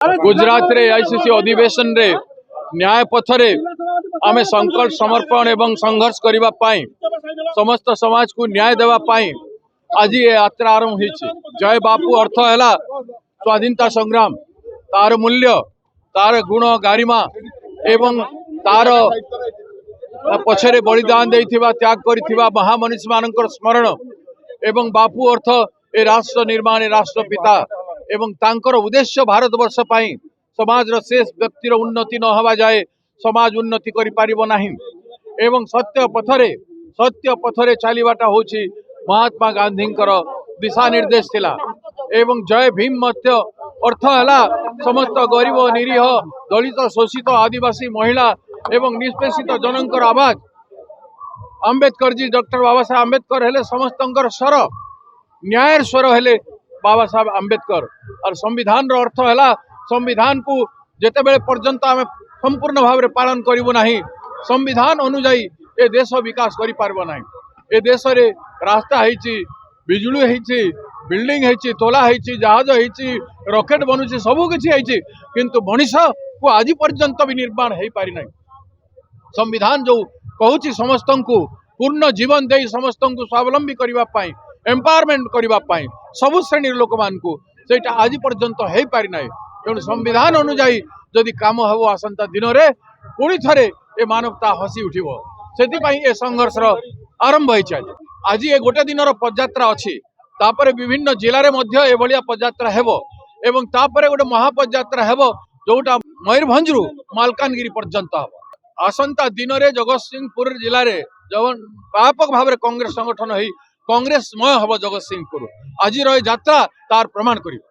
गुजरात रे आईसीसी अधिवेशन रे न्याय पथरे आमे संकल्प समर्पण एवं संघर्ष करबा पाई समस्त समाज को न्याय देवा पाई आज ये यात्रा आरंभ होईछि। जय बापू अर्थ है स्वाधीनता संग्राम, तार मूल्य, तार गुण गारिमा एवं तार पछरे बलिदान देइथिबा त्याग करिथिबा महामनीषी मानकर स्मरण एवं बापू अर्थ ए राष्ट्र निर्माण राष्ट्रपिता एवं तांकर उद्देश्य भारतवर्ष पाई समाज रो शेष व्यक्तिर उन्नति न हवा जाए समाज उन्नति करि पारिबो नाही एवं सत्य पथरे चलीबाटा होछि महात्मा गांधी दिशा निर्देश थिला। एवं जय भीम मध्य अर्थ है समस्त गरीब निरीह दलित शोषित आदिवासी महिला एवं निष्पेषित जनकर आवाज अंबेडकर जी डॉक्टर बाबा साहेब अंबेडकर हेले समस्तंकर स्वर न्याय स्वर हेले बाबा साहेब अंबेडकर और संविधान रो अर्थ है संविधान को जेते बेले पर्यंत आम संपूर्ण भाव में पालन करिबो नाही संविधान अनुजाई ए देश विकास करि पारबो नाही। ए देश रे रास्ता हेछि, बिजुली हेछि, बिल्डिंग हेछि, तोला हेछि, जहाज हेछि, रॉकेट बनुछि, सब किछि हेछि, किंतु मनीष को आज पर्यंत भी निर्माण हे पारि नाही। संविधान जो कहूछि समस्त को पूर्ण जीवन दे समस्त को स्वावलंबी करबा पाई एम्पावरमेंट करबा पाई सब श्रेणी लोक मान को सेटा आज पर्यंत हे पारि नाही। तेणु संविधान अनुजाई जदि काम हबो आसंता दिन रे पुणी थरे ए मानवता हसी उठिबो सेति ए संघर्ष आरंभ होइछ। आज ए गोटे दिन पदयात्रा अछि, तापरे विभिन्न जिले में मध्य ए भलिया पदयात्रा हेबो एवं तापरे गोटे महापदयात्रा हेबो जोटा मयूरभंज रु मालकानगिरी पर्यंत हबो। आसंता दिन रे जगतसिंहपुर जिले में जवन व्यापक भाव कांग्रेस संगठन होई कांग्रेसमय हबो जगतसिंहपुर। आज यात्रा तार प्रमाण करिबो।